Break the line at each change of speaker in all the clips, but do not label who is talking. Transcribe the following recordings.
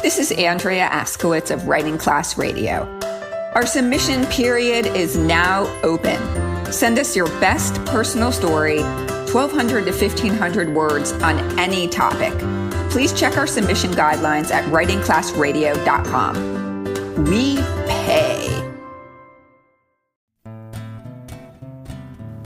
This is Andrea Askowitz of Writing Class Radio. Our submission period is now open. Send us your best personal story, 1,200 to 1,500 words on any topic. Please check our submission guidelines at writingclassradio.com. We pay.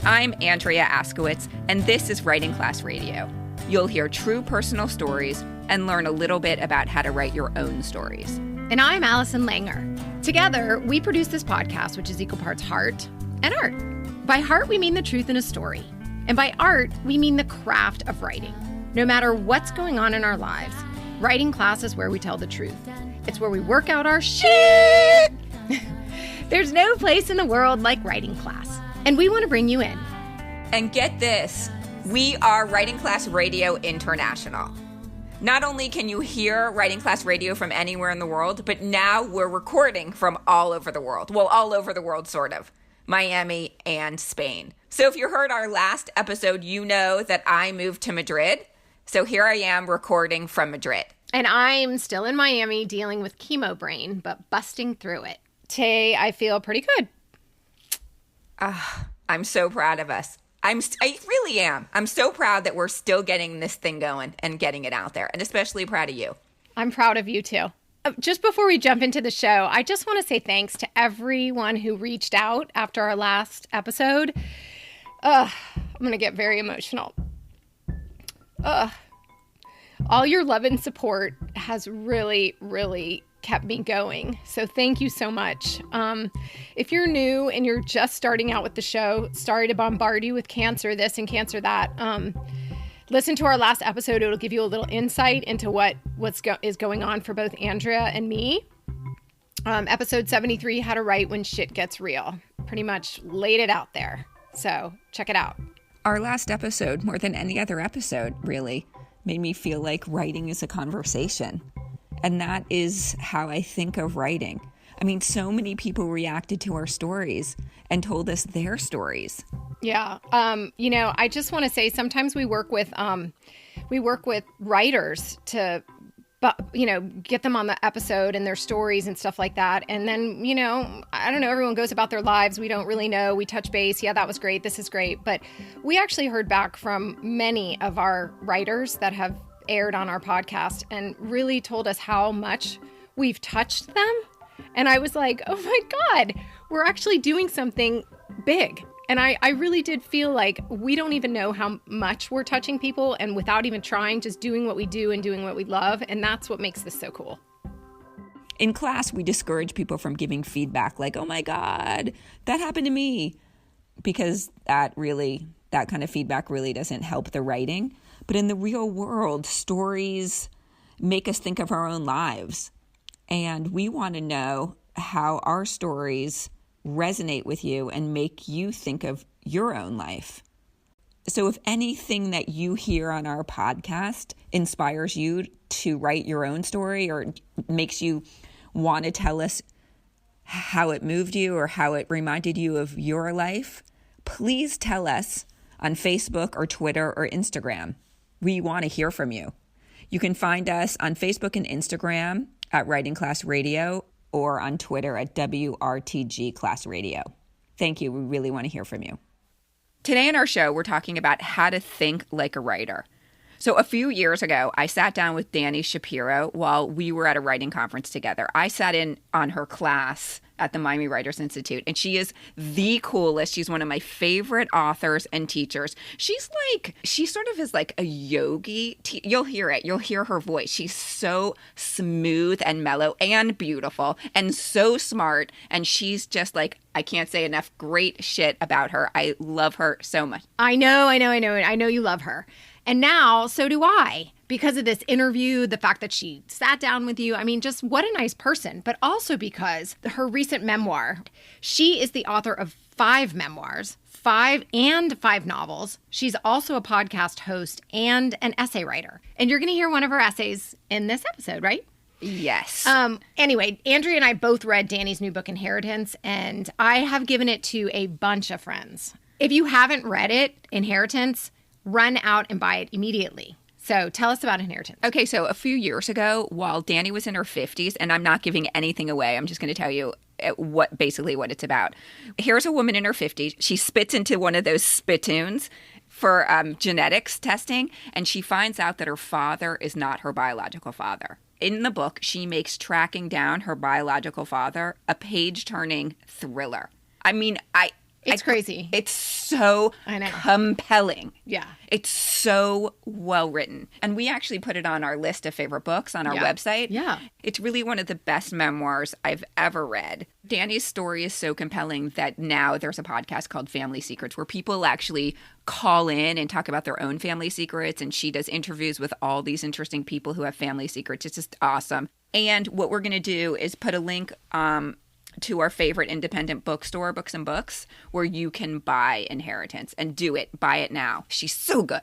I'm Andrea Askowitz, and this is Writing Class Radio. You'll hear true personal stories and learn a little bit about how to write your own stories.
And I'm Allison Langer. Together, we produce this podcast, which is equal parts heart and art. By heart, we mean the truth in a story. And by art, we mean the craft of writing. No matter what's going on in our lives, writing class is where we tell the truth. It's where we work out our shit. There's no place in the world like writing class. And we want to bring you in.
And get this, we are Writing Class Radio International. Not only can you hear Writing Class Radio from anywhere in the world, but now we're recording from all over the world. Well, all over the world, sort of. Miami and Spain. So if you heard our last episode, you know that I moved to Madrid. So here I am recording from Madrid.
And I'm still in Miami dealing with chemo brain, but busting through it. Today, I feel pretty good.
I'm so proud of us. I really am. I'm so proud that we're still getting this thing going and getting it out there, and especially proud of you.
I'm proud of you too. Just before we jump into the show, I just want to say thanks to everyone who reached out after our last episode. I'm going to get very emotional. All your love and support has really, really kept me going. So thank you so much. If you're new and you're just starting out with the show, sorry to bombard you with cancer this and cancer that. Listen to our last episode. It'll give you a little insight into what is going on for both Andrea and me. Episode 73, How to Write When Shit Gets Real. Pretty much laid it out there. So check it out.
Our last episode, more than any other episode, really, made me feel like writing is a conversation. And that is how I think of writing. I mean, so many people reacted to our stories and told us their stories.
Yeah. I just want to say sometimes we work with writers to, get them on the episode and their stories and stuff like that. And then, I don't know, everyone goes about their lives. We don't really know. We touch base. Yeah, that was great. This is great. But we actually heard back from many of our writers that have aired on our podcast and really told us how much we've touched them. And I was like, oh my God, we're actually doing something big. And I really did feel like we don't even know how much we're touching people, and without even trying, just doing what we do and doing what we love. And that's what makes this so cool.
In class, we discourage people from giving feedback like, oh my God, that happened to me. Because that kind of feedback really doesn't help the writing. But in the real world, stories make us think of our own lives. And we want to know how our stories resonate with you and make you think of your own life. So if anything that you hear on our podcast inspires you to write your own story or makes you want to tell us how it moved you or how it reminded you of your life, please tell us on Facebook or Twitter or Instagram. We want to hear from you. You can find us on Facebook and Instagram at Writing Class Radio or on Twitter at WRTG Class Radio. Thank you. We really want to hear from you. Today in our show, we're talking about how to think like a writer. So a few years ago, I sat down with Dani Shapiro while we were at a writing conference together. I sat in on her class at the Miami Writers Institute, and she is the coolest. She's one of my favorite authors and teachers. She sort of is like a yogi. You'll hear it. You'll hear her voice. She's so smooth and mellow and beautiful and so smart. And she's just like, I can't say enough great shit about her. I love her so much.
I know you love her. And now, so do I, because of this interview, the fact that she sat down with you. I mean, just what a nice person, but also because her recent memoir, she is the author of 5 memoirs, 5 novels. She's also a podcast host and an essay writer. And you're going to hear one of her essays in this episode, right?
Yes.
Anyway, Andrea and I both read Dani's new book, Inheritance, and I have given it to a bunch of friends. If you haven't read it, Inheritance, run out and buy it immediately. So tell us about inheritance.
Okay, so a few years ago, while Dani was in her 50s, and I'm not giving anything away, I'm just going to tell you what it's about. Here's a woman in her 50s. She spits into one of those spittoons for genetics testing, and she finds out that her father is not her biological father. In the book, she makes tracking down her biological father a page-turning thriller. I mean,
It's crazy.
It's so compelling.
Yeah.
It's so well written. And we actually put it on our list of favorite books on our website.
Yeah.
It's really one of the best memoirs I've ever read. Dani's story is so compelling that now there's a podcast called Family Secrets where people actually call in and talk about their own family secrets. And she does interviews with all these interesting people who have family secrets. It's just awesome. And what we're going to do is put a link to our favorite independent bookstore, Books and Books, where you can buy Inheritance and do it. Buy it now. She's so good.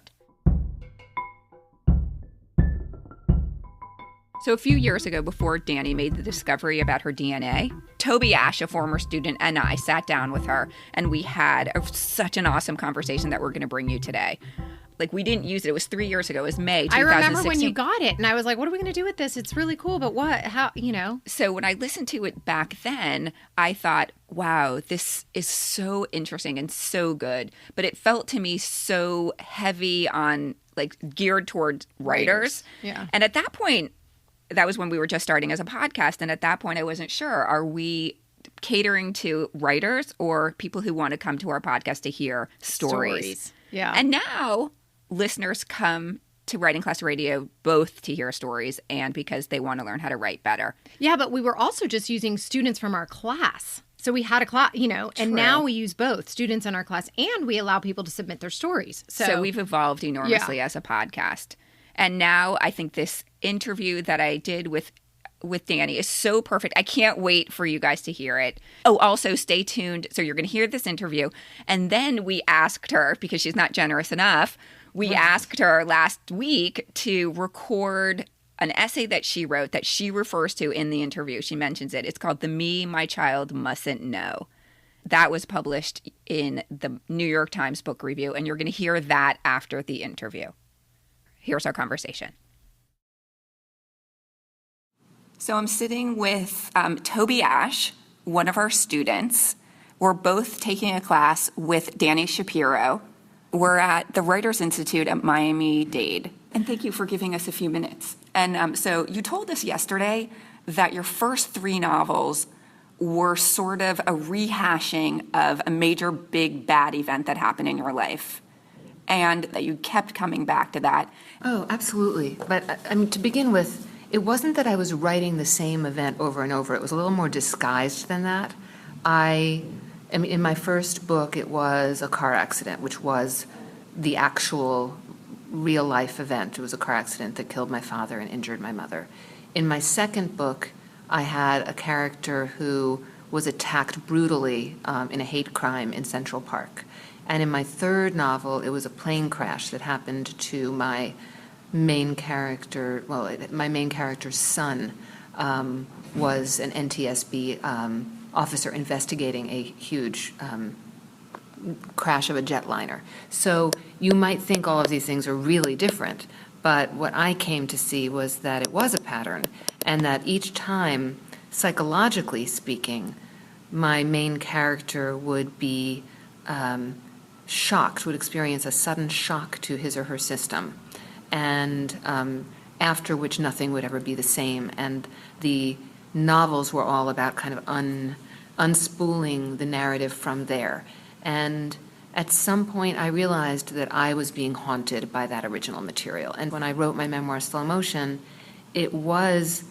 So a few years ago, before Dani made the discovery about her DNA, Toby Ash, a former student, and I sat down with her, and we had such an awesome conversation that we're going to bring you today. Like, we didn't use it. It was 3 years ago. It was May 2016.
I remember when you got it, and I was like, what are we going to do with this? It's really cool, but what? How,
So when I listened to it back then, I thought, wow, this is so interesting and so good. But it felt to me so heavy on, like, geared towards writers.
Yeah.
And at that point, that was when we were just starting as a podcast. And at that point, I wasn't sure. Are we catering to writers or people who want to come to our podcast to hear stories?
Yeah.
And now listeners come to Writing Class Radio both to hear stories and because they want to learn how to write better.
Yeah, but we were also just using students from our class. So we had a class, and now we use both students in our class and we allow people to submit their stories. So
we've evolved enormously as a podcast. And now I think this interview that I did with Dani is so perfect. I can't wait for you guys to hear it. Oh, also stay tuned. So you're going to hear this interview. And then we asked her, because she's not generous enough, we asked her last week to record an essay that she wrote that she refers to in the interview. She mentions it. It's called The Me My Child Mustn't Know. That was published in the New York Times Book Review. And you're going to hear that after the interview. Here's our conversation. So I'm sitting with Toby Ash, one of our students. We're both taking a class with Dani Shapiro. We're at the Writers Institute at Miami-Dade. And thank you for giving us a few minutes. And so you told us yesterday that your first 3 novels were sort of a rehashing of a major big bad event that happened in your life. And that you kept coming back to that.
Oh, absolutely. But to begin with, it wasn't that I was writing the same event over and over. It was a little more disguised than that. In my first book, it was a car accident, which was the actual real-life event. It was a car accident that killed my father and injured my mother. In my second book, I had a character who was attacked brutally in a hate crime in Central Park. And in my third novel, it was a plane crash that happened to my main character. Well, my main character's son was an NTSB officer investigating a huge crash of a jetliner. So you might think all of these things are really different, but what I came to see was that it was a pattern, and that each time, psychologically speaking, my main character would be shocked, would experience a sudden shock to his or her system, and after which nothing would ever be the same. And the novels were all about kind of unspooling the narrative from there. And at some point, I realized that I was being haunted by that original material. And when I wrote my memoir, Slow Motion, it was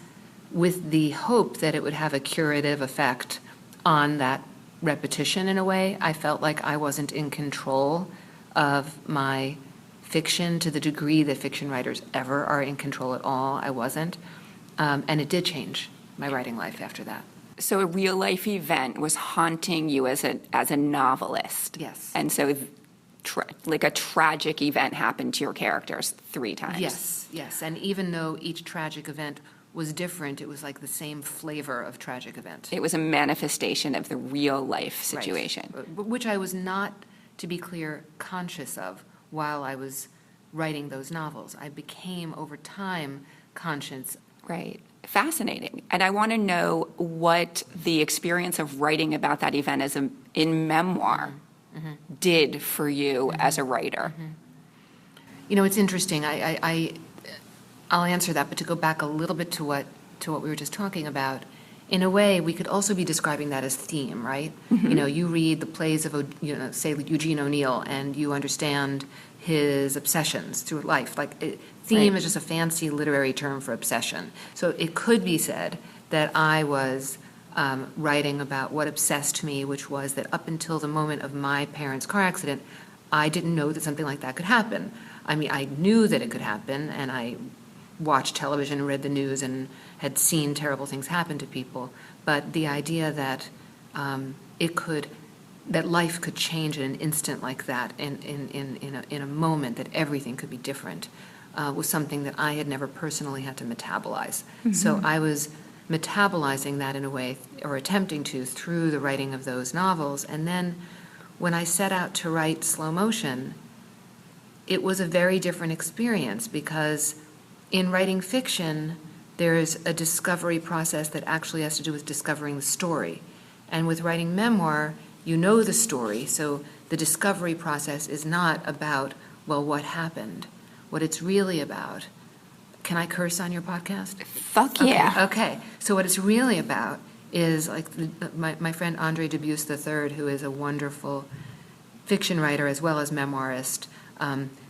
with the hope that it would have a curative effect on that repetition in a way. I felt like I wasn't in control of my fiction to the degree that fiction writers ever are in control at all. I wasn't. And it did change my writing life after that.
So a real-life event was haunting you as a novelist.
Yes.
And so like a tragic event happened to your characters 3 times.
Yes. And even though each tragic event was different, it was like the same flavor of tragic event.
It was a manifestation of the real-life situation.
Right. Which I was not, to be clear, conscious of while I was writing those novels. I became, over time, conscious.
Right. Fascinating. And I want to know what the experience of writing about that event as in memoir did for you as a writer.
You know, it's interesting. I'll answer that, but to go back a little bit to what we were just talking about, in a way, we could also be describing that as theme, right? You know, you read the plays of, say, Eugene O'Neill, and you understand his obsessions through life. Theme is just a fancy literary term for obsession. So it could be said that I was writing about what obsessed me, which was that up until the moment of my parents' car accident, I didn't know that something like that could happen. I mean, I knew that it could happen, and I watched television, read the news, and had seen terrible things happen to people. But the idea that that life could change in an instant like that, in a moment, that everything could be different, was something that I had never personally had to metabolize. So I was metabolizing that in a way, or attempting to, through the writing of those novels. And then when I set out to write Slow Motion, it was a very different experience, because in writing fiction, there's a discovery process that actually has to do with discovering the story. And with writing memoir, you know the story, so the discovery process is not about, well, what happened? What it's really about. Can I curse on your podcast?
Fuck yeah.
Okay. So what it's really about is, like, my friend Andre Dubusse III, who is a wonderful fiction writer as well as memoirist,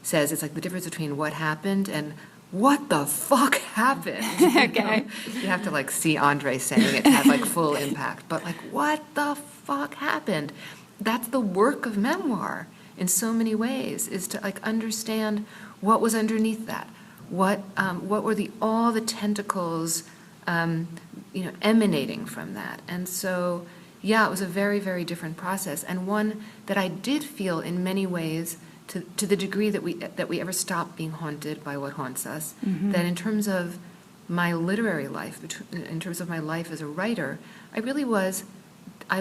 says it's like the difference between what happened and what the fuck happened.
Okay.
You have to see Andre saying it to have full impact. But what the fuck happened? That's the work of memoir in so many ways, is to understand what was underneath that. What were all the tentacles emanating from that. And so, yeah, it was a very, very different process, and one that I did feel in many ways, to the degree that we ever stop being haunted by what haunts us, that in terms of my literary life, in terms of my life as a writer, I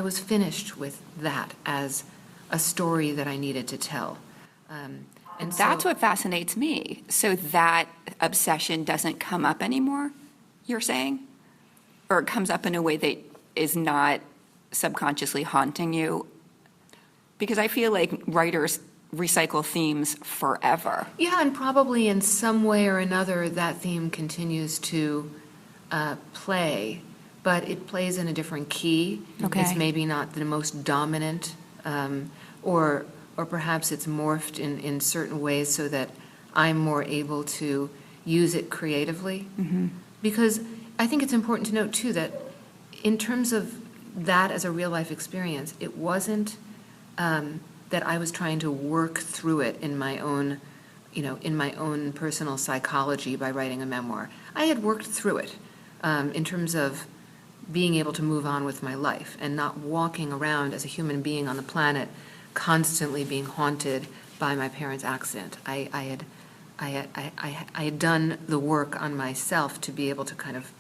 was finished with that as a story that I needed to tell. And
that's what fascinates me. So that obsession doesn't come up anymore, you're saying? Or it comes up in a way that is not subconsciously haunting you? Because I feel like writers recycle themes forever.
Yeah, and probably in some way or another that theme continues to play, but it plays in a different key.
Okay.
It's maybe not the most dominant, or perhaps it's morphed in certain ways so that I'm more able to use it creatively. Because I think it's important to note, too, that in terms of that as a real-life experience, it wasn't that I was trying to work through it in my own personal psychology by writing a memoir. I had worked through it in terms of being able to move on with my life and not walking around as a human being on the planet constantly being haunted by my parents' accident. I had done the work on myself to be able to kind of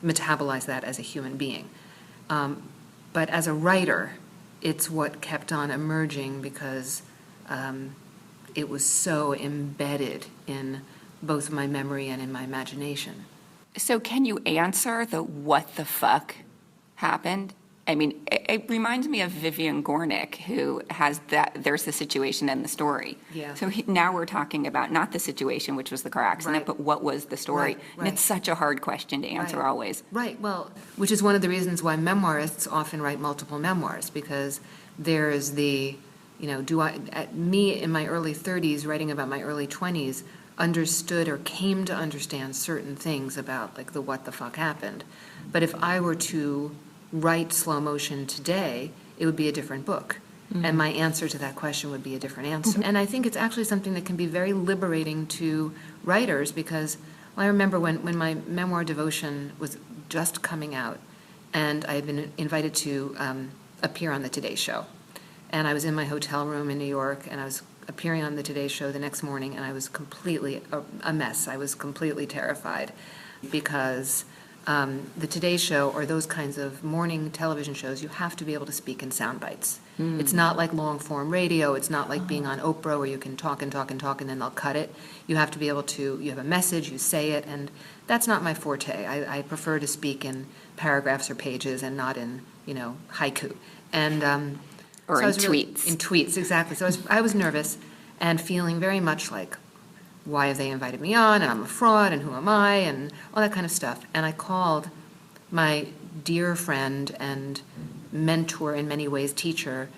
metabolize that as a human being. But as a writer, it's what kept on emerging because it was so embedded in both my memory and in my imagination.
So can you answer the what the fuck happened? I mean, it reminds me of Vivian Gornick, who has that, there's the situation and the story.
Yeah.
So now we're talking about not the situation, which was the car accident,
Right.
but what was the story?
Right.
And it's such a hard question to answer
Right.
always.
Right, well, which is one of the reasons why memoirists often write multiple memoirs, because there's me in my early 30s, writing about my early 20s, understood or came to understand certain things about the what the fuck happened. But if I were to write Slow Motion today, it would be a different book. Mm-hmm. And my answer to that question would be a different answer. Mm-hmm. And I think it's actually something that can be very liberating to writers because I remember when my memoir Devotion was just coming out and I had been invited to appear on the Today Show. And I was in my hotel room in New York and I was appearing on the Today Show the next morning and I was completely a mess. I was completely terrified because the Today Show or those kinds of morning television shows, you have to be able to speak in sound bites. It's not like long-form radio. It's not like being on Oprah where you can talk and talk and talk and then they'll cut it. You have to be able to, you have a message, you say it, and that's not my forte. I prefer to speak in paragraphs or pages and not in, haiku. And
Or
so I
in
was really-
tweets.
In tweets, exactly. So I was nervous and feeling very much like, why have they invited me on, and I'm a fraud, and who am I, and all that kind of stuff. And I called my dear friend and mentor, in many ways, teacher,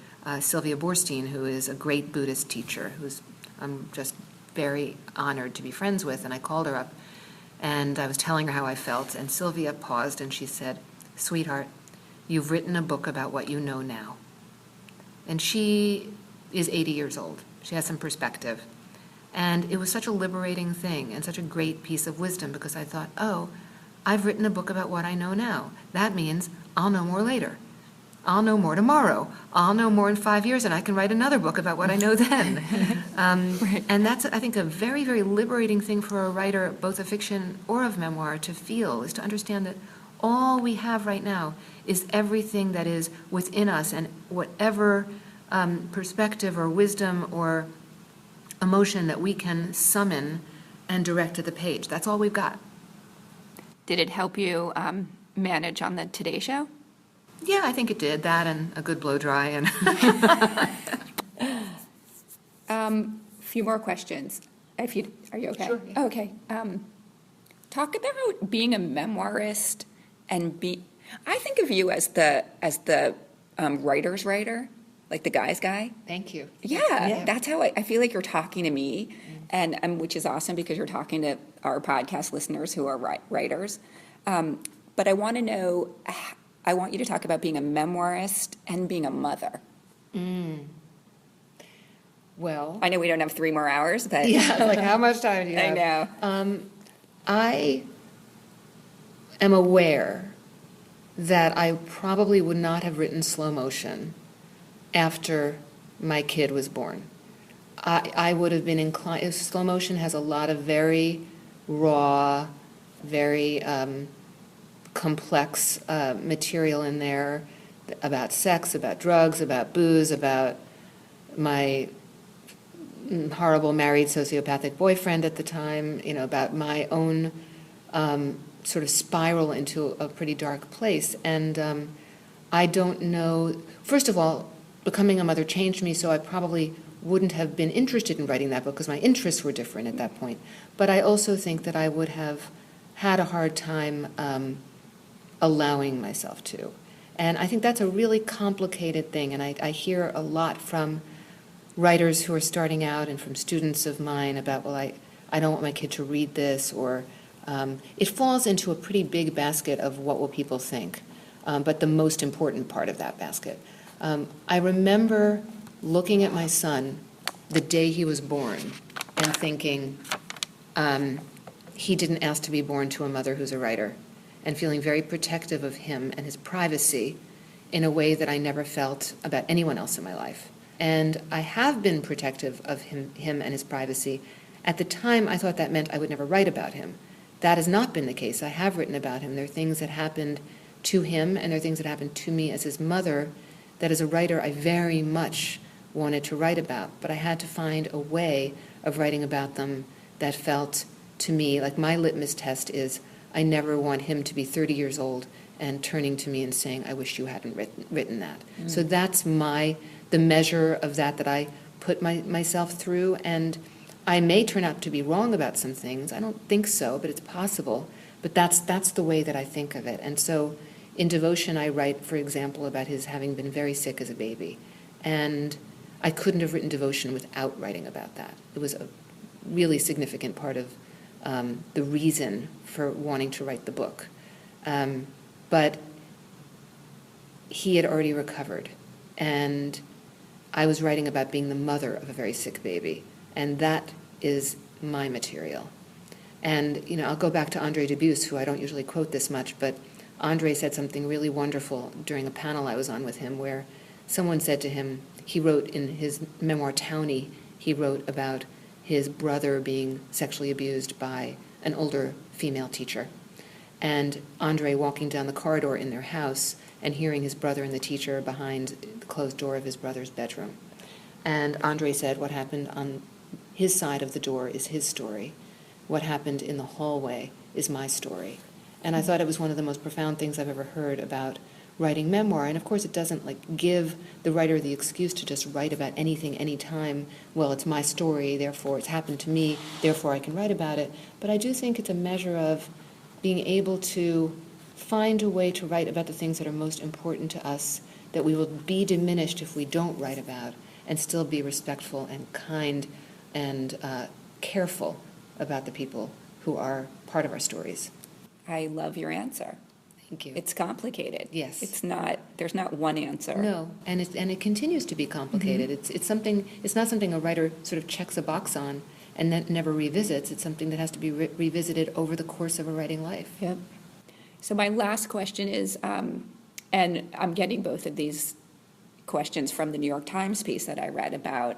Sylvia Borstein, who is a great Buddhist teacher, who's I'm just very honored to be friends with. And I called her up, and I was telling her how I felt, and Sylvia paused, and she said, "Sweetheart, you've written a book about what you know now." And she is 80 years old. She has some perspective. And it was such a liberating thing and such a great piece of wisdom, because I thought, oh, I've written a book about what I know now. That means I'll know more later. I'll know more tomorrow. I'll know more in 5 years, and I can write another book about what I know then.
Right.
And that's, I think, a very, very liberating thing for a writer, both of fiction or of memoir, to feel, is to understand that all we have right now is everything that is within us, and whatever perspective or wisdom or emotion that we can summon and direct to the page. That's all we've got.
Did it help you manage on the Today Show?
Yeah, I think it did. That and a good blow dry. And
Few more questions. Are you okay?
Sure, yeah.
Okay. Talk about being a memoirist and I think of you as the writer's writer, like the guy's guy.
Thank you.
Yeah, that's how I feel like you're talking to me, and which is awesome because you're talking to our podcast listeners who are writers. But I want to know, I want you to talk about being a memoirist and being a mother.
Well,
I know we don't have 3 more hours, but
yeah, like how much time do you
I
have?
know.
I am aware that I probably would not have written slow motion after my kid was born. I would have been inclined, slow motion has a lot of very raw, very complex material in there about sex, about drugs, about booze, about my horrible married sociopathic boyfriend at the time, about my own sort of spiral into a pretty dark place. And I don't know, first of all, becoming a mother changed me, so I probably wouldn't have been interested in writing that book because my interests were different at that point. But I also think that I would have had a hard time allowing myself to. And I think that's a really complicated thing, and I hear a lot from writers who are starting out and from students of mine about, well, I don't want my kid to read this, or it falls into a pretty big basket of what will people think, but the most important part of that basket. I remember looking at my son the day he was born and thinking, he didn't ask to be born to a mother who's a writer, and feeling very protective of him and his privacy in a way that I never felt about anyone else in my life. And I have been protective of him and his privacy. At the time, I thought that meant I would never write about him. That has not been the case. I have written about him. There are things that happened to him, and there are things that happened to me as his mother that as a writer I very much wanted to write about. But I had to find a way of writing about them that felt to me like my litmus test is I never want him to be 30 years old and turning to me and saying, I wish you hadn't written that. So that's the measure of that I put myself through, and I may turn out to be wrong about some things. I don't think so, but it's possible. But that's the way that I think of it. And so in Devotion, I write, for example, about his having been very sick as a baby. And I couldn't have written Devotion without writing about that. It was a really significant part of the reason for wanting to write the book. But he had already recovered. And I was writing about being the mother of a very sick baby, and that is my material. And, I'll go back to Andre Dubus, who I don't usually quote this much, but Andre said something really wonderful during a panel I was on with him where someone said to him, he wrote in his memoir, Townie, he wrote about his brother being sexually abused by an older female teacher. and Andre walking down the corridor in their house and hearing his brother and the teacher behind the closed door of his brother's bedroom. And Andre said, what happened on his side of the door is his story. What happened in the hallway is my story. And I thought it was one of the most profound things I've ever heard about writing memoir. And of course it doesn't like give the writer the excuse to just write about anything, anytime. Well, it's my story, therefore it's happened to me, therefore I can write about it. But I do think it's a measure of being able to find a way to write about the things that are most important to us, that we will be diminished if we don't write about, and still be respectful and kind and careful about the people who are part of our stories.
I love your answer.
Thank you.
It's complicated.
Yes.
There's not one answer.
No, and it continues to be complicated. Mm-hmm. It's not something a writer sort of checks a box on and then never revisits. It's something that has to be revisited over the course of a writing life.
Yep. So my last question is, and I'm getting both of these questions from the New York Times piece that I read about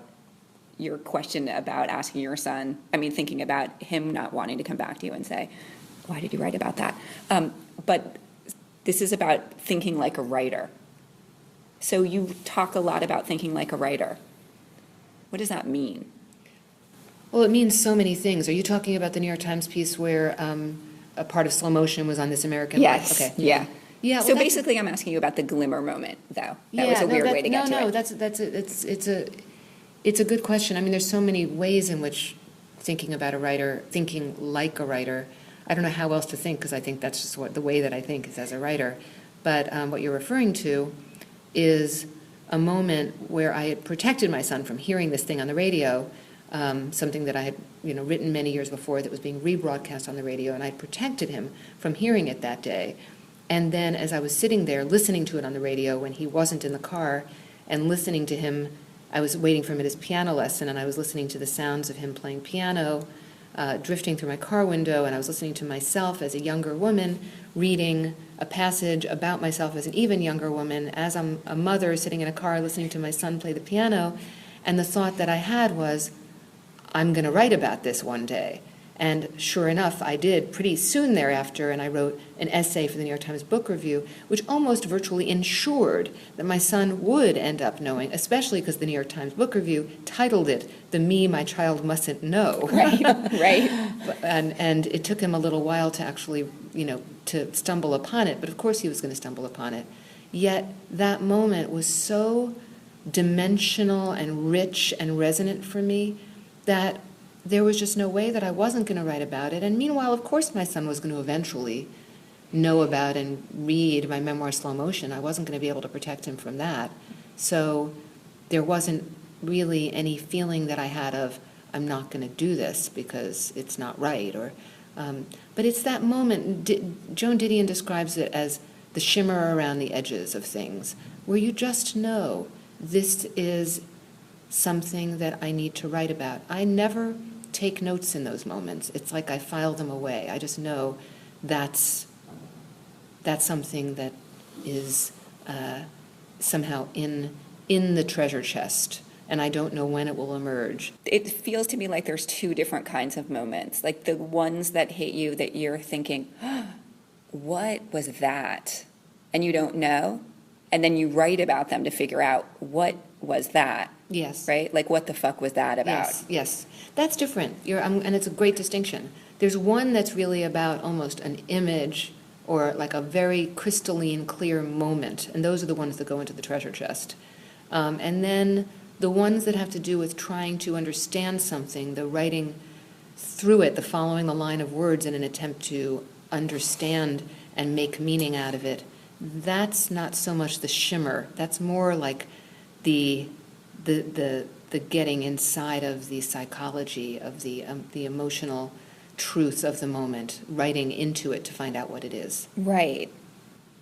your question about asking your son, thinking about him not wanting to come back to you and say, why did you write about that? But this is about thinking like a writer. So you talk a lot about thinking like a writer. What does that mean?
Well, it means so many things. Are you talking about the New York Times piece where a part of slow motion was on This American Life?
Yes.
Okay.
Yeah.
Yeah.
So basically, I'm asking you about the glimmer moment, though. That was a weird way to get to it.
It's a good question. There's so many ways in which thinking about a writer, thinking like a writer, I don't know how else to think, because I think that's just the way that I think is as a writer. But what you're referring to is a moment where I had protected my son from hearing this thing on the radio, something that I had written many years before that was being rebroadcast on the radio, and I protected him from hearing it that day. And then as I was sitting there listening to it on the radio when he wasn't in the car and listening to him, I was waiting for him at his piano lesson, and I was listening to the sounds of him playing piano, drifting through my car window, and I was listening to myself as a younger woman reading a passage about myself as an even younger woman, as I'm a mother sitting in a car listening to my son play the piano, and the thought that I had was, I'm going to write about this one day. And sure enough, I did pretty soon thereafter, and I wrote an essay for the New York Times Book Review, which almost virtually ensured that my son would end up knowing, especially because the New York Times Book Review titled it, "The Me My Child Mustn't Know."
Right, right.
And it took him a little while to actually, to stumble upon it, but of course he was going to stumble upon it. Yet that moment was so dimensional and rich and resonant for me that there was just no way that I wasn't going to write about it. And meanwhile, of course, my son was going to eventually know about and read my memoir, Slow Motion. I wasn't going to be able to protect him from that. So there wasn't really any feeling that I had of, I'm not going to do this because it's not right. But it's that moment, Joan Didion describes it as the shimmer around the edges of things, where you just know this is something that I need to write about. I never take notes in those moments. It's like I file them away. I just know that's something that is somehow in the treasure chest, and I don't know when it will emerge.
It feels to me like there's two different kinds of moments, like the ones that hit you that you're thinking, what was that? And you don't know, and then you write about them to figure out what was that.
Yes.
Right? Like, what the fuck was that about?
Yes. That's different. And it's a great distinction. There's one that's really about almost an image or like a very crystalline, clear moment, and those are the ones that go into the treasure chest. And then the ones that have to do with trying to understand something, the writing through it, the following the line of words in an attempt to understand and make meaning out of it, that's not so much the shimmer. That's more like the getting inside of the psychology of the emotional truth of the moment, writing into it to find out what it is.
Right.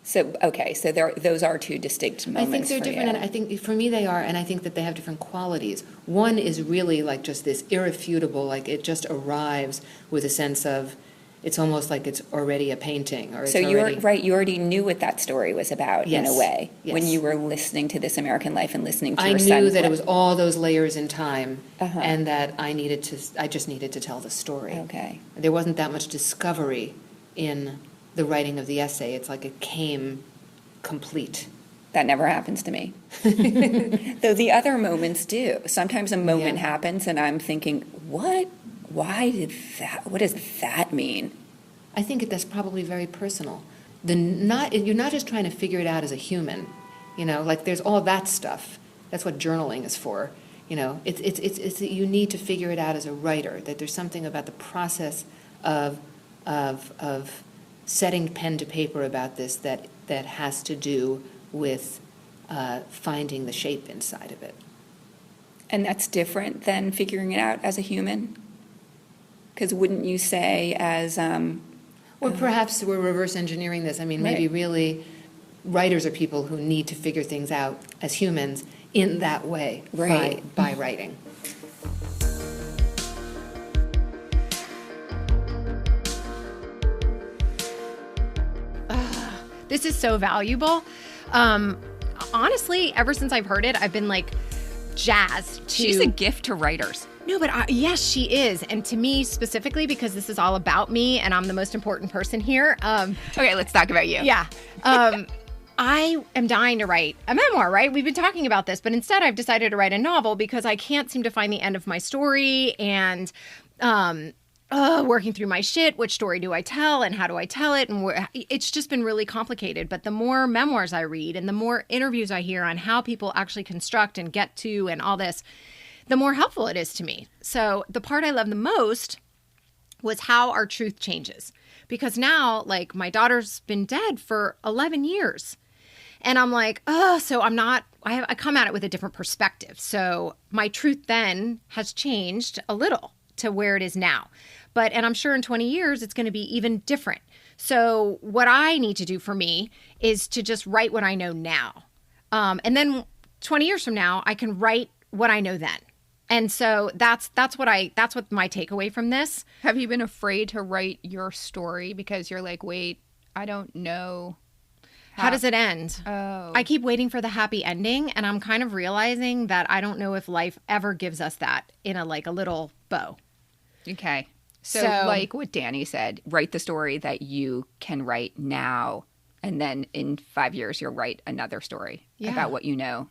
So, okay, so those are two distinct moments.
I think they're different, and I think for me they are, and I think that they have different qualities. One is really like just this irrefutable, like it just arrives with a sense of, it's almost like it's already a painting, or it's
so
already...
you're right. You already knew what that story was about,
Yes.
in a way,
Yes.
when you were listening to This American Life and listening to
I
your
knew
son
that
play.
it was all those layers in time,
Uh-huh.
and that I just needed to tell the story.
Okay.
There wasn't that much discovery in the writing of the essay. It's like it came complete.
That never happens to me. Though the other moments do. Sometimes a moment happens and I'm thinking, what? Why did that? What does that mean?
I think that's probably very personal. You're not just trying to figure it out as a human, like there's all that stuff. That's what journaling is for. It's that you need to figure it out as a writer, that there's something about the process of setting pen to paper about this that has to do with finding the shape inside of it.
And that's different than figuring it out as a human? Because wouldn't you say as...
Or perhaps we're reverse engineering this. I mean, maybe really writers are people who need to figure things out as humans in that way by writing.
This is so valuable. Honestly, ever since I've heard it, I've been like jazzed.
She's a gift to writers.
No, but yes, she is. And to me specifically, because this is all about me and I'm the most important person here.
Okay, let's talk about you.
Yeah. I am dying to write a memoir, right? We've been talking about this, but instead I've decided to write a novel because I can't seem to find the end of my story and working through my shit. Which story do I tell and how do I tell it? And it's just been really complicated. But the more memoirs I read and the more interviews I hear on how people actually construct and get to and all this, the more helpful it is to me. So the part I love the most was how our truth changes. Because now, like, my daughter's been dead for 11 years. And I'm like, so I come at it with a different perspective. So my truth then has changed a little to where it is now. And I'm sure in 20 years, it's going to be even different. So what I need to do for me is to just write what I know now. And then 20 years from now, I can write what I know then. And so that's what my takeaway from this.
Have you been afraid to write your story because you're like, wait, I don't know.
How does it end?
Oh.
I keep waiting for the happy ending, and I'm kind of realizing that I don't know if life ever gives us that in a little bow.
Okay. So like what Dani said, write the story that you can write now, and then in 5 years you'll write another story about what you know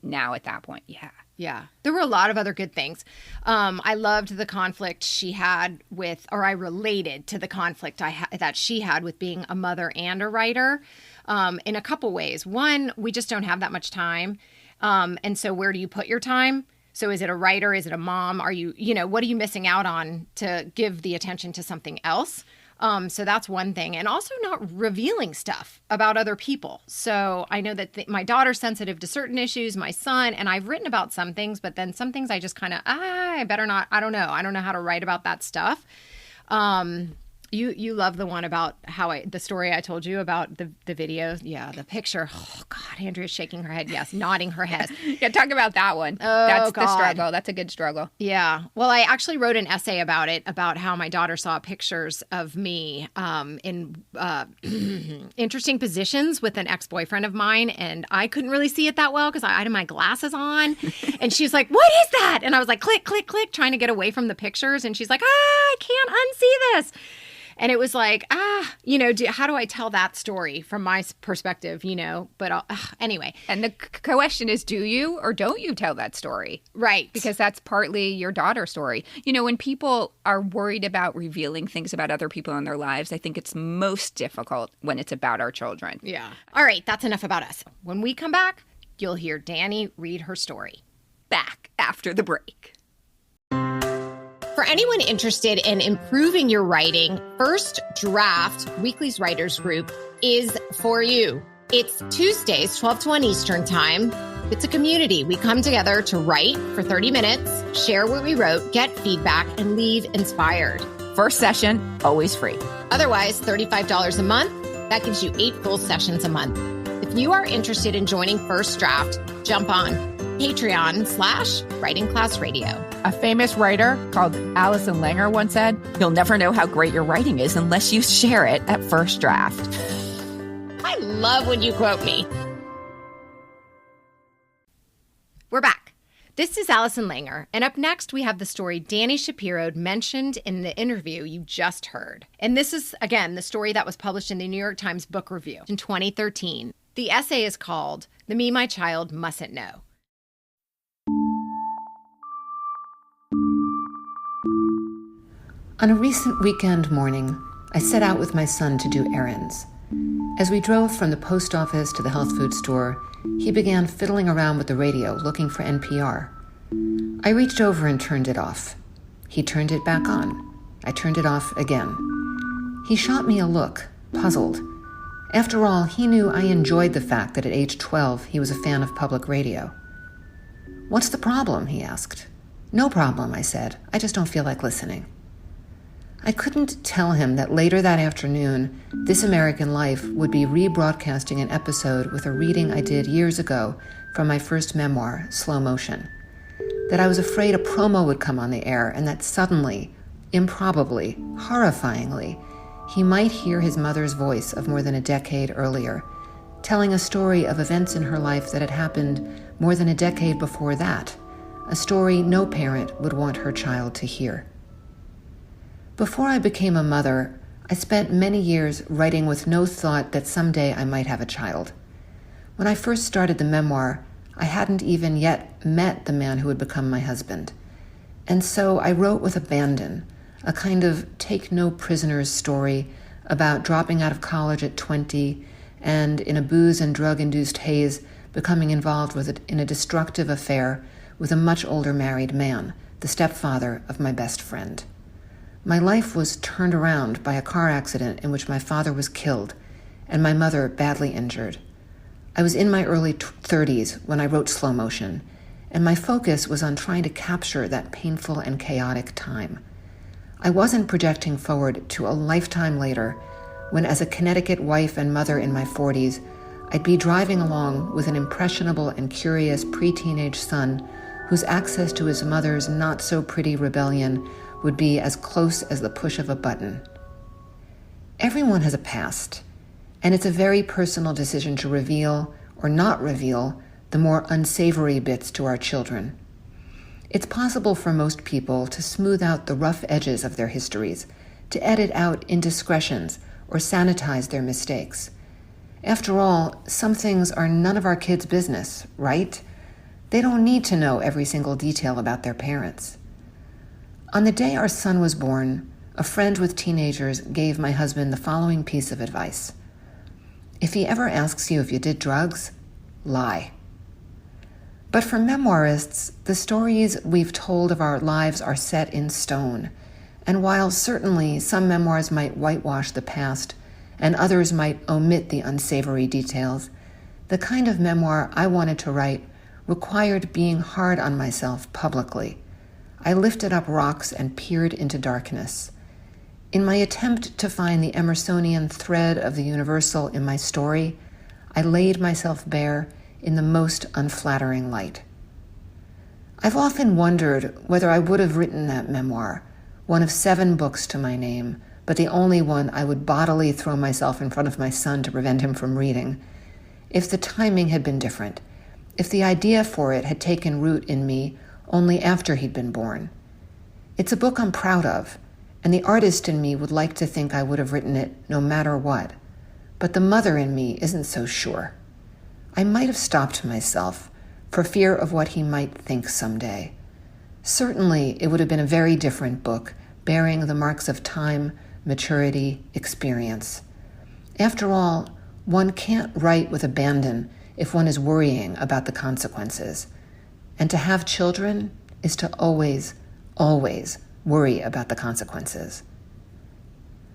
now at that point. Yeah.
Yeah. There were a lot of other good things. I loved the conflict she had I related to the conflict that she had with being a mother and a writer in a couple ways. One, we just don't have that much time. And so where do you put your time? So is it a writer? Is it a mom? Are you, what are you missing out on to give the attention to something else? So that's one thing. And also not revealing stuff about other people. So I know that my daughter's sensitive to certain issues, my son, and I've written about some things, but then some things I just kind of, I better not, I don't know. I don't know how to write about that stuff. You love the one about the story I told you about the video. Yeah, the picture. Oh, God, Andrea's shaking her head. Yes, nodding her head.
Yeah, talk about that one.
Oh,
That's
God.
the struggle. That's a good struggle.
Yeah. Well, I actually wrote an essay about it, about how my daughter saw pictures of me in interesting positions with an ex-boyfriend of mine. And I couldn't really see it that well because I had my glasses on. And she's like, what is that? And I was like, click, click, click, trying to get away from the pictures. And she's like, I can't unsee this. And it was like, how do I tell that story from my perspective, But anyway.
And the question is, do you or don't you tell that story?
Right.
Because that's partly your daughter's story. When people are worried about revealing things about other people in their lives, I think it's most difficult when it's about our children.
Yeah. All right. That's enough about us. When we come back, you'll hear Dani read her story.
Back after the break.
For anyone interested in improving your writing, First Draft, Weekly's writers group, is for you. It's Tuesdays, 12 to 1 Eastern time. It's a community. We come together to write for 30 minutes, share what we wrote, get feedback, and leave inspired.
First session, always free.
Otherwise, $35 a month. That gives you 8 full sessions a month. If you are interested in joining First Draft, jump on Patreon/Writing Class Radio.
A famous writer called Alison Langer once said, "You'll never know how great your writing is unless you share it at First Draft."
I love when you quote me. We're back. This is Allison Langer, and up next we have the story Dani Shapiro mentioned in the interview you just heard. And this is, again, the story that was published in the New York Times Book Review in 2013. The essay is called The Me My Child Mustn't Know.
On a recent weekend morning, I set out with my son to do errands. As we drove from the post office to the health food store, he began fiddling around with the radio, looking for NPR. I reached over and turned it off. He turned it back on. I turned it off again. He shot me a look, puzzled. After all, he knew I enjoyed the fact that at age 12 he was a fan of public radio. "What's the problem?" he asked. "No problem," I said. "I just don't feel like listening." I couldn't tell him that later that afternoon, This American Life would be rebroadcasting an episode with a reading I did years ago from my first memoir, Slow Motion. That I was afraid a promo would come on the air and that suddenly, improbably, horrifyingly, he might hear his mother's voice of more than a decade earlier, telling a story of events in her life that had happened more than a decade before that, a story no parent would want her child to hear. Before I became a mother, I spent many years writing with no thought that someday I might have a child. When I first started the memoir, I hadn't even yet met the man who would become my husband. And so I wrote with abandon, a kind of take-no-prisoners story about dropping out of college at 20 and, in a booze and drug-induced haze, becoming involved in a destructive affair with a much older married man, the stepfather of my best friend. My life was turned around by a car accident in which my father was killed and my mother badly injured. I was in my early 30s when I wrote Slow Motion, and my focus was on trying to capture that painful and chaotic time. I wasn't projecting forward to a lifetime later when, as a Connecticut wife and mother in my 40s, I'd be driving along with an impressionable and curious pre-teenage son whose access to his mother's not-so-pretty rebellion would be as close as the push of a button. Everyone has a past, and it's a very personal decision to reveal or not reveal the more unsavory bits to our children. It's possible for most people to smooth out the rough edges of their histories, to edit out indiscretions or sanitize their mistakes. After all, some things are none of our kids' business, right? They don't need to know every single detail about their parents. On the day our son was born, a friend with teenagers gave my husband the following piece of advice. If he ever asks you if you did drugs, lie. But for memoirists, the stories we've told of our lives are set in stone. And while certainly some memoirs might whitewash the past and others might omit the unsavory details, the kind of memoir I wanted to write required being hard on myself publicly. I lifted up rocks and peered into darkness. In my attempt to find the Emersonian thread of the universal in my story, I laid myself bare in the most unflattering light. I've often wondered whether I would have written that memoir, one of 7 books to my name, but the only one I would bodily throw myself in front of my son to prevent him from reading, if the timing had been different, if the idea for it had taken root in me only after he'd been born. It's a book I'm proud of, and the artist in me would like to think I would have written it no matter what. But the mother in me isn't so sure. I might have stopped myself for fear of what he might think someday. Certainly, it would have been a very different book, bearing the marks of time, maturity, experience. After all, one can't write with abandon if one is worrying about the consequences. And to have children is to always, always worry about the consequences.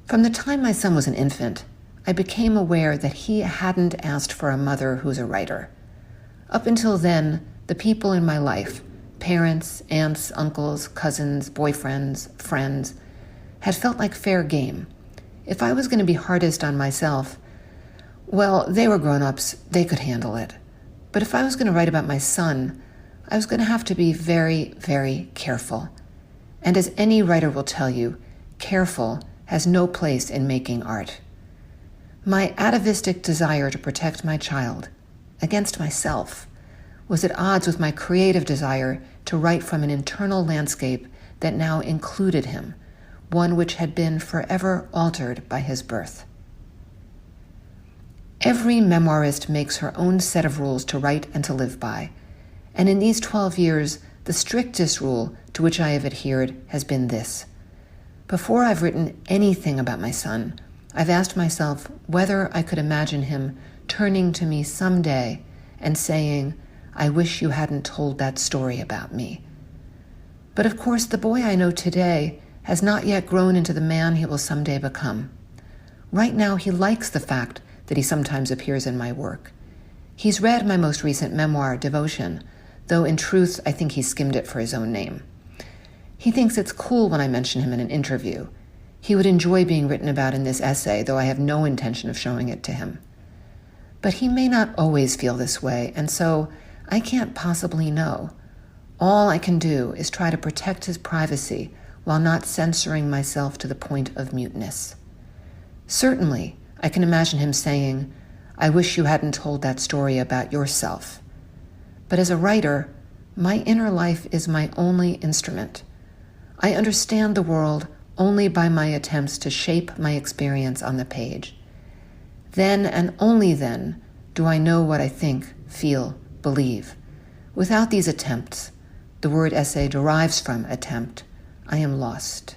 From the time my son was an infant, I became aware that he hadn't asked for a mother who's a writer. Up until then, the people in my life, parents, aunts, uncles, cousins, boyfriends, friends, had felt like fair game. If I was going to be hardest on myself, well, they were grown-ups, they could handle it. But if I was going to write about my son, I was going to have to be very, very careful. And as any writer will tell you, careful has no place in making art. My atavistic desire to protect my child, against myself, was at odds with my creative desire to write from an internal landscape that now included him, one which had been forever altered by his birth. Every memoirist makes her own set of rules to write and to live by, and in these 12 years, the strictest rule to which I have adhered has been this. Before I've written anything about my son, I've asked myself whether I could imagine him turning to me someday and saying, "I wish you hadn't told that story about me." But of course, the boy I know today has not yet grown into the man he will someday become. Right now, he likes the fact that he sometimes appears in my work. He's read my most recent memoir, Devotion, though in truth, I think he skimmed it for his own name. He thinks it's cool when I mention him in an interview. He would enjoy being written about in this essay, though I have no intention of showing it to him. But he may not always feel this way, and so I can't possibly know. All I can do is try to protect his privacy while not censoring myself to the point of muteness. Certainly, I can imagine him saying, "I wish you hadn't told that story about yourself." But as a writer, my inner life is my only instrument. I understand the world only by my attempts to shape my experience on the page. Then and only then do I know what I think, feel, believe. Without these attempts, the word essay derives from attempt, I am lost.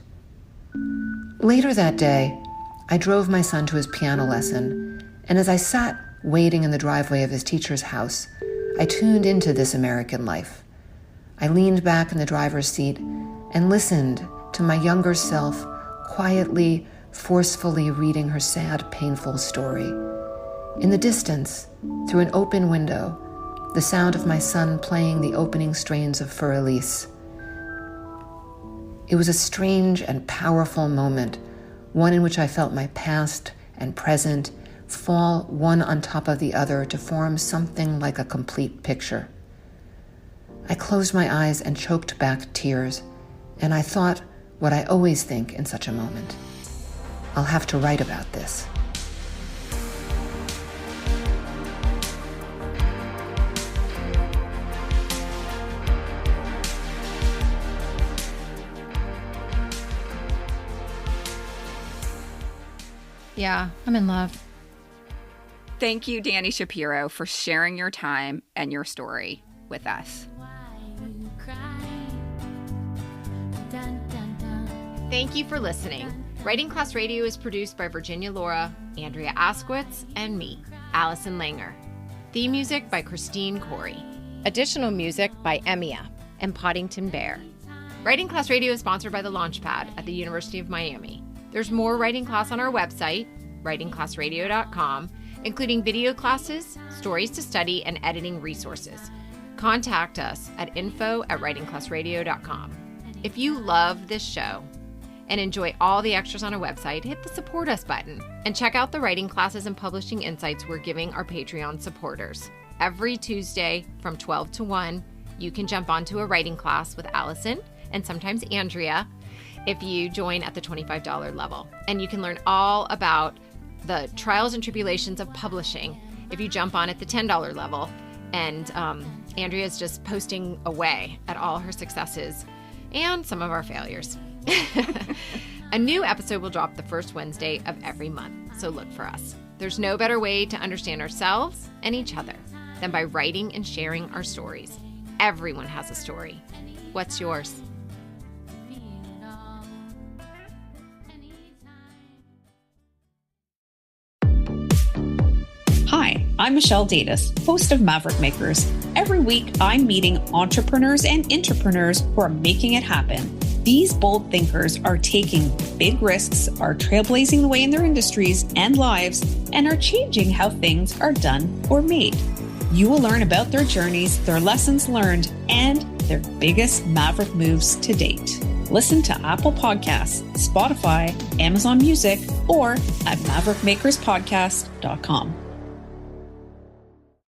Later that day, I drove my son to his piano lesson, and as I sat waiting in the driveway of his teacher's house, I tuned into this American life. I leaned back in the driver's seat and listened to my younger self quietly, forcefully reading her sad, painful story. In the distance, through an open window, the sound of my son playing the opening strains of Für Elise. It was a strange and powerful moment, one in which I felt my past and present fall one on top of the other to form something like a complete picture. I closed my eyes and choked back tears, and I thought what I always think in such a moment. I'll have to write about this.
Yeah, I'm in love.
Thank you, Dani Shapiro, for sharing your time and your story with us.
Thank you for listening. Writing Class Radio is produced by Virginia Laura, Andrea Askowitz, and me, Allison Langer. Theme music by Christine Corey. Additional music by Emia and Poddington Bear. Writing Class Radio is sponsored by the Launchpad at the University of Miami. There's more writing class on our website, writingclassradio.com, including video classes, stories to study, and editing resources. Contact us at info@writingclassradio.com. If you love this show and enjoy all the extras on our website, hit the Support Us button and check out the writing classes and publishing insights we're giving our Patreon supporters. Every Tuesday from 12 to 1, you can jump onto a writing class with Allison and sometimes Andrea if you join at the $25 level. And you can learn all about the trials and tribulations of publishing if you jump on at the $10 level. And Andrea's just posting away at all her successes and some of our failures. A new episode will drop the first Wednesday of every month, so look for us. There's no better way to understand ourselves and each other than by writing and sharing our stories. Everyone has a story. What's yours?
Hi, I'm Michelle Davis, host of Maverick Makers. Every week, I'm meeting entrepreneurs and intrapreneurs who are making it happen. These bold thinkers are taking big risks, are trailblazing the way in their industries and lives, and are changing how things are done or made. You will learn about their journeys, their lessons learned, and their biggest Maverick moves to date. Listen to Apple Podcasts, Spotify, Amazon Music, or at maverickmakerspodcast.com.